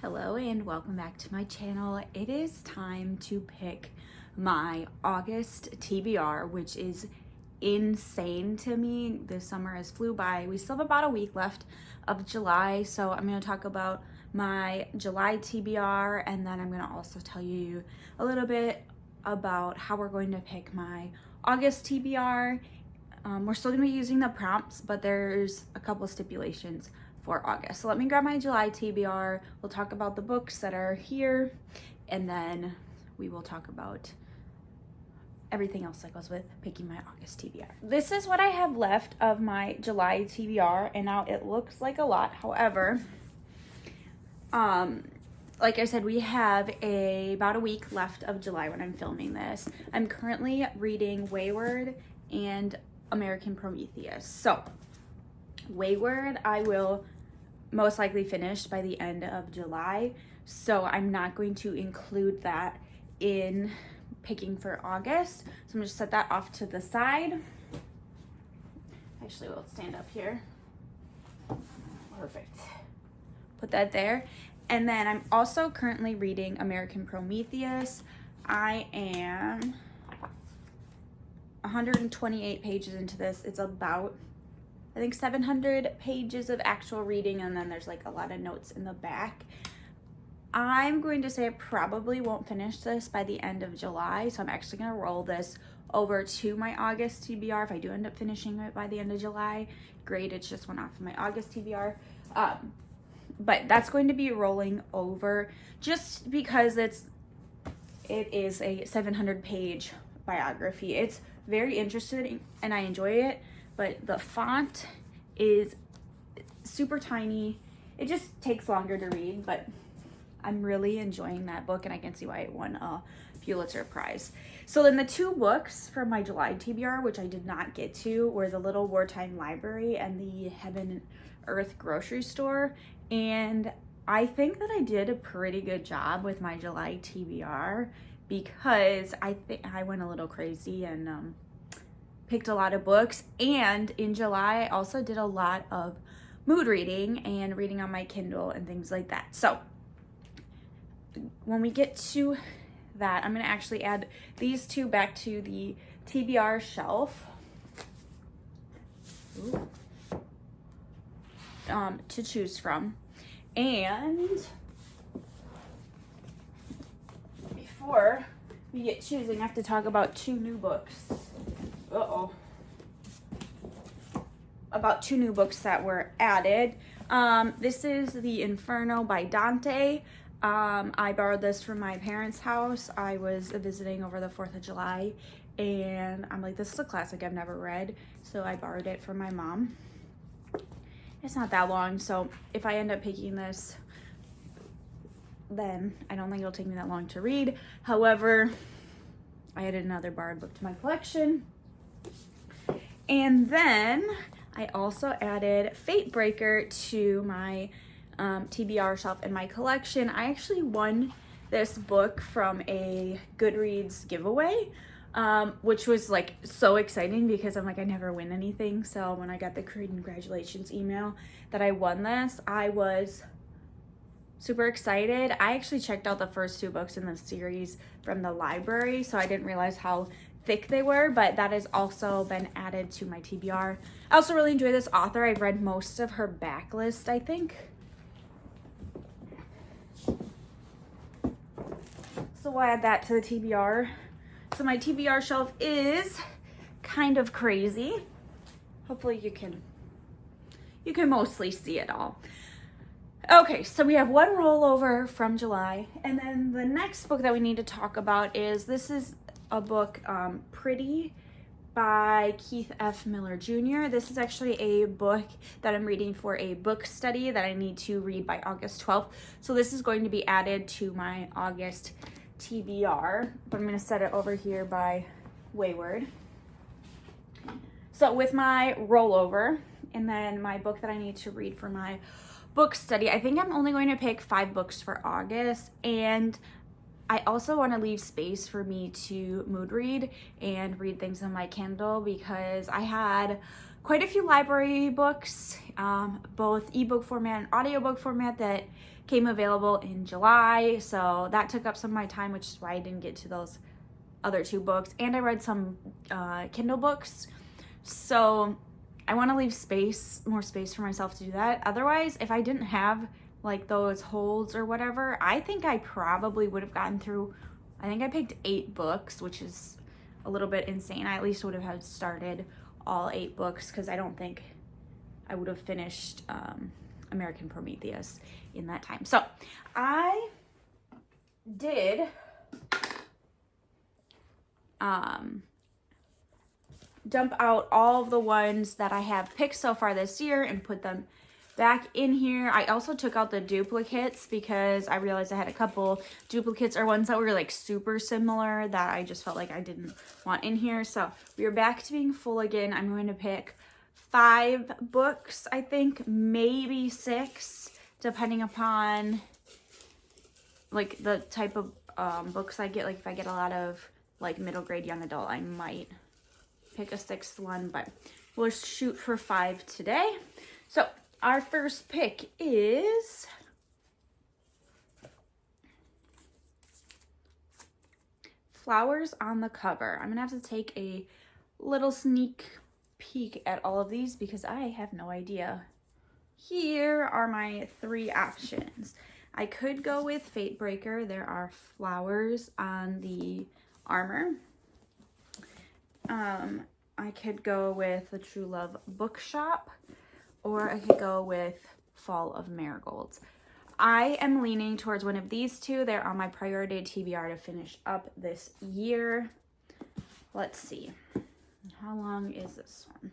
Hello and welcome back to my channel. It is time to pick my August TBR, which is insane to me. This summer has flew by. We still have about a week left of July, so I'm going to talk about my July TBR, and then I'm going to also tell you a little bit about how we're going to pick my August TBR. We're still going to be using the prompts, but there's a couple stipulations for August. So let me grab my July TBR. We'll talk about the books that are here, and then we will talk about everything else that goes with picking my August TBR. This is what I have left of my July TBR, and now it looks like a lot. However, like I said, we have about a week left of July when I'm filming this. I'm currently reading Wayward and American Prometheus. So Wayward I will most likely finish by the end of July, so I'm not going to include that in picking for August. So I'm gonna just set that off to the side. Actually, we'll stand up here. Perfect. Put that there. And then I'm also currently reading American Prometheus. I am 128 pages into this. It's about, I think, 700 pages of actual reading, and then there's like a lot of notes in the back. I'm going to say I probably won't finish this by the end of July, so I'm actually going to roll this over to my August TBR. If I do end up finishing it by the end of July, great, it's just one off of my August TBR. But that's going to be rolling over just because it is a 700 page biography. It's very interesting and I enjoy it, but the font is super tiny. It just takes longer to read, but I'm really enjoying that book, and I can see why it won a Pulitzer Prize. So then the two books from my July TBR, which I did not get to, were The Little Wartime Library and The Heaven and Earth Grocery Store. And I think that I did a pretty good job with my July TBR because I think I went a little crazy and picked a lot of books. And in July, I also did a lot of mood reading and reading on my Kindle and things like that. So when we get to that, I'm going to actually add these two back to the TBR shelf to choose from. And before we get choosing, I have to talk about two new books. About two new books that were added. This is The Inferno by Dante. I borrowed this from my parents' house. I was visiting over the 4th of July, and I'm like, this is a classic I've never read, so I borrowed it from my mom. It's not that long, so if I end up picking this, then I don't think it'll take me that long to read. However, I added another borrowed book to my collection. And then I also added Fatebreaker to my TBR shelf in my collection. I actually won this book from a Goodreads giveaway, which was like so exciting because I'm like, I never win anything. So when I got the congratulations email that I won this, I was super excited. I actually checked out the first two books in the series from the library, so I didn't realize how thick they were, but that has also been added to my TBR. I also really enjoy this author. I've read most of her backlist, I think. So we'll add that to the TBR. So my TBR shelf is kind of crazy. Hopefully you can mostly see it all. Okay, so we have one rollover from July, and then the next book that we need to talk about is, this is a book, Pretty by Keith F. Miller Jr. This is actually a book that I'm reading for a book study that I need to read by August 12th. So this is going to be added to my August TBR, but I'm going to set it over here by Wayward. So with my rollover and then my book that I need to read for my book study, I think I'm only going to pick 5 books for August, and I also want to leave space for me to mood read and read things on my Kindle because I had quite a few library books, both ebook format and audiobook format, that came available in July. So that took up some of my time, which is why I didn't get to those other 2 books. And I read some Kindle books. So I want to leave more space for myself to do that. Otherwise, if I didn't have like those holds or whatever, I think I probably would have gotten through, I think I picked 8 books, which is a little bit insane. I at least would have had started all 8 books, because I don't think I would have finished American Prometheus in that time. So I did dump out all of the ones that I have picked so far this year and put them back in here. I also took out the duplicates because I realized I had a couple duplicates or ones that were like super similar that I just felt like I didn't want in here. So we are back to being full again. I'm going to pick 5 books, I think, maybe 6, depending upon like the type of books I get. Like if I get a lot of like middle grade young adult, I might pick a 6th one, but we'll shoot for 5 today. So our first pick is Flowers on the Cover. I'm gonna have to take a little sneak peek at all of these because I have no idea. Here are my 3 options. I could go with Fate Breaker. There are flowers on the armor. I could go with the True Love Bookshop, or I could go with Fall of Marigolds. I am leaning towards one of these 2. They're on my priority TBR to finish up this year. Let's see. How long is this one?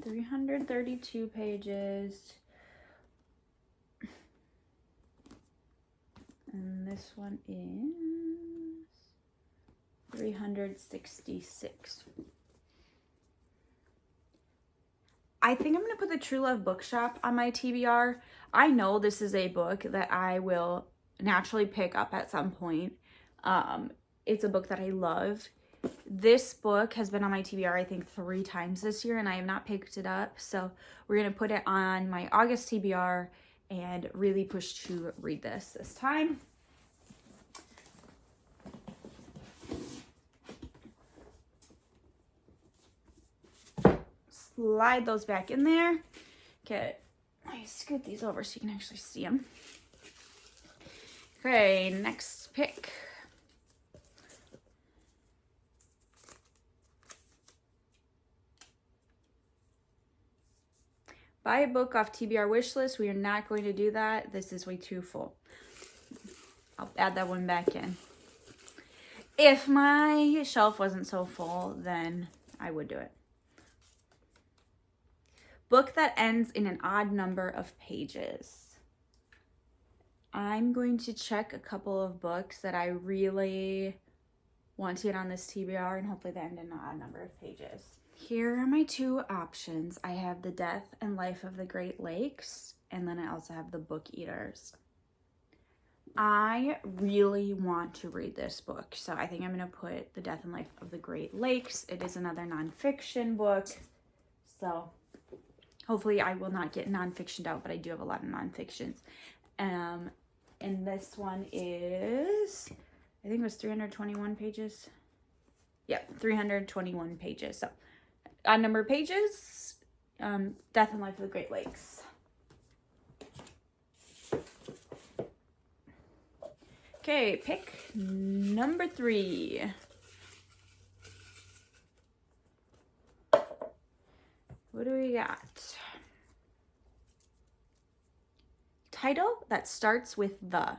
$332 pages. And this one is 366. I think I'm going to put the True Love Bookshop on my TBR. I know this is a book that I will naturally pick up at some point. It's a book that I love. This book has been on my TBR, I think, 3 times this year, and I have not picked it up. So we're going to put it on my August TBR and really push to read this time. Slide those back in there. Okay, I scoot these over so you can actually see them. Okay, next pick. Buy a book off TBR wish list. We are not going to do that. This is way too full. I'll add that one back in. If my shelf wasn't so full, then I would do it. Book that ends in an odd number of pages. I'm going to check a couple of books that I really want to get on this TBR, and hopefully they end in an odd number of pages. Here are my 2 options. I have The Death and Life of the Great Lakes, and then I also have The Book Eaters. I really want to read this book, so I think I'm going to put The Death and Life of the Great Lakes. It is another nonfiction book, so hopefully I will not get nonfictioned out, but I do have a lot of nonfictions. And this one is, I think it was 321 pages. Yep, 321 pages. So odd number of pages, Death and Life of the Great Lakes. Okay, pick number 3. What do we got? Title that starts with the.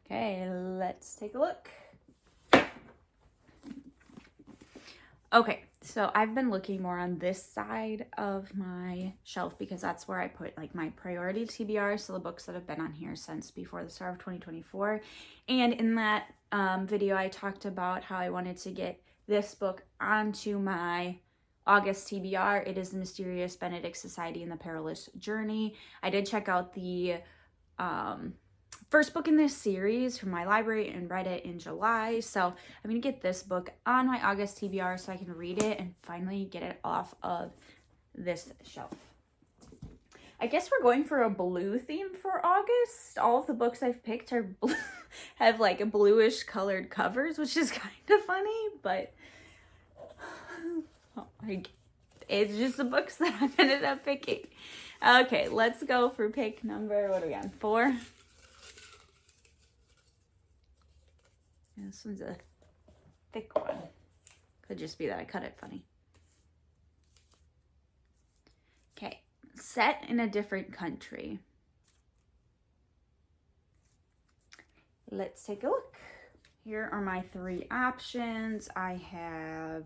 Okay, let's take a look. Okay, so I've been looking more on this side of my shelf because that's where I put like my priority TBR, so the books that have been on here since before the start of 2024. And in that video, I talked about how I wanted to get this book onto my August TBR. It is The Mysterious Benedict Society and the Perilous Journey. I did check out the first book in this series from my library and read it in July. So I'm going to get this book on my August TBR so I can read it and finally get it off of this shelf. I guess we're going for a blue theme for August. All of the books I've picked are have like a bluish colored covers, which is kind of funny, but it's just the books that I ended up picking. Okay, let's go for pick number, what are we on, 4? This one's a thick one. Could just be that I cut it funny. Okay, set in a different country. Let's take a look. Here are my 3 options. I have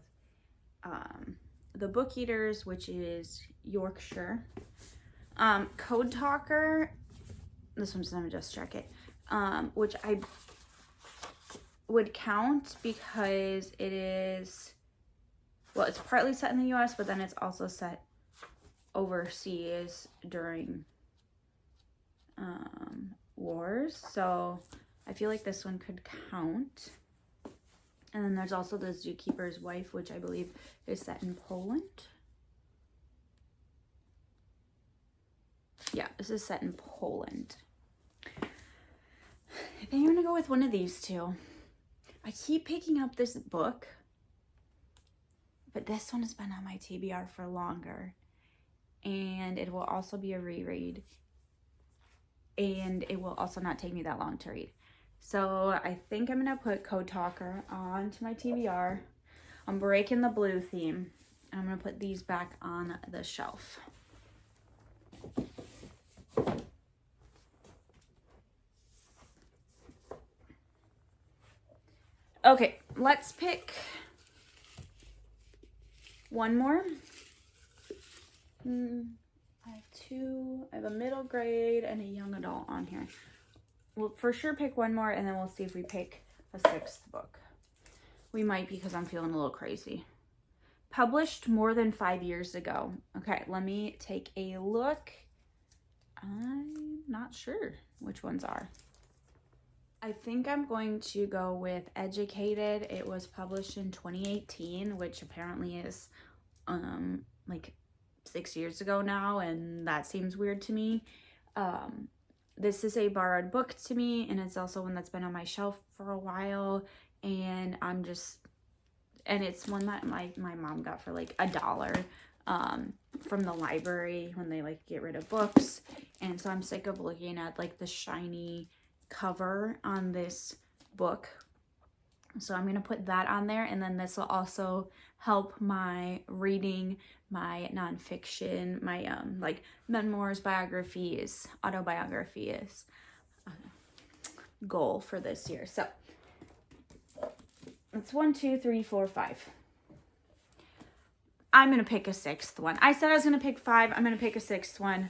the Book Eaters, which is Yorkshire. Code Talker, this one's, let me just check it, which I would count because it is, well, it's partly set in the US, but then it's also set overseas during wars. So I feel like this one could count. And then there's also the Zookeeper's Wife, which I believe is set in Poland. Yeah, this is set in Poland. I think I'm gonna go with one of these 2. I keep picking up this book, but this one has been on my TBR for longer. And it will also be a reread. And it will also not take me that long to read. So I think I'm going to put Code Talker onto my TBR. I'm breaking the blue theme. I'm going to put these back on the shelf. Okay, let's pick one more. I have 2. I have a middle grade and a young adult on here. We'll for sure pick one more, and then we'll see if we pick a 6th book. We might, because I'm feeling a little crazy. Published more than 5 years ago. Okay, let me take a look. I'm not sure which ones are. I think I'm going to go with Educated. It was published in 2018, which apparently is like 6 years ago now, and that seems weird to me. This is a borrowed book to me, and it's also one that's been on my shelf for a while, and it's one that my mom got for like $1 from the library when they like get rid of books. And so I'm sick of looking at like the shiny cover on this book. So I'm going to put that on there, and then this will also help my reading, my nonfiction, my like memoirs, biographies, autobiographies goal for this year. So it's 1, 2, 3, 4, 5. I'm going to pick a 6th one. I said I was going to pick 5. I'm going to pick a 6th one.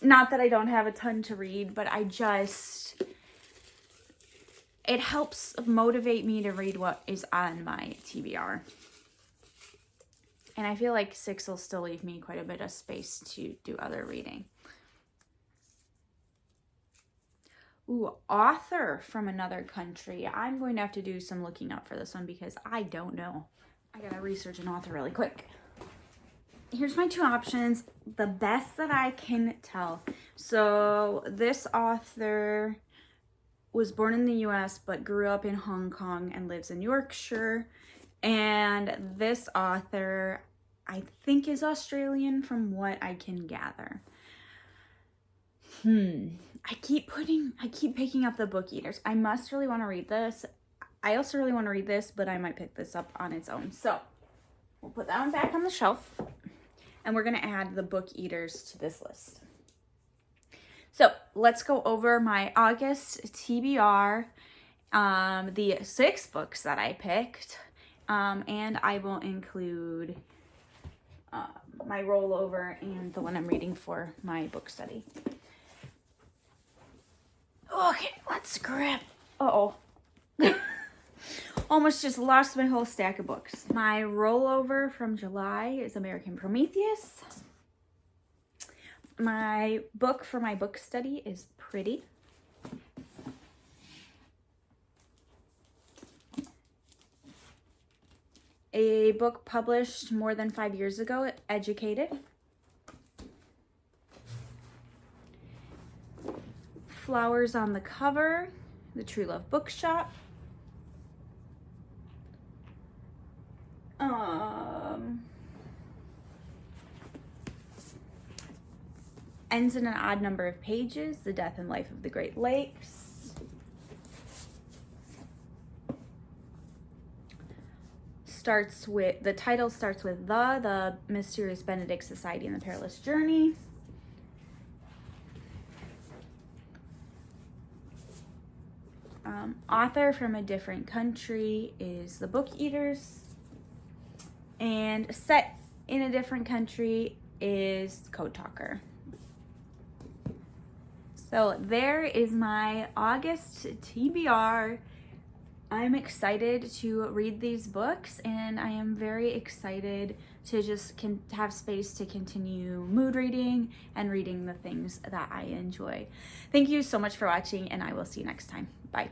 Not that I don't have a ton to read, but it helps motivate me to read what is on my TBR. And I feel like 6 will still leave me quite a bit of space to do other reading. Ooh, author from another country. I'm going to have to do some looking up for this one because I don't know. I gotta research an author really quick. Here's my 2 options, the best that I can tell. So this author was born in the US but grew up in Hong Kong and lives in Yorkshire. And this author, I think, is Australian from what I can gather. I keep picking up the Book Eaters. I must really want to read this. I also really want to read this, but I might pick this up on its own. So we'll put that one back on the shelf, and we're going to add the Book Eaters to this list. So let's go over my August TBR, the 6 books that I picked, and I will include my rollover and the one I'm reading for my book study. Okay, let's grab, almost just lost my whole stack of books. My rollover from July is American Prometheus. My book for my book study is Pretty. A book published more than 5 years ago, Educated. Flowers on the Cover, The True Love Bookshop. Ends in an Odd Number of Pages, The Death and Life of the Great Lakes. The title starts with The Mysterious Benedict Society and the Perilous Journey. Author from a Different Country is The Book Eaters. And Set in a Different Country is Code Talker. So there is my August TBR. I'm excited to read these books, and I am very excited to just have space to continue mood reading and reading the things that I enjoy. Thank you so much for watching, and I will see you next time. Bye.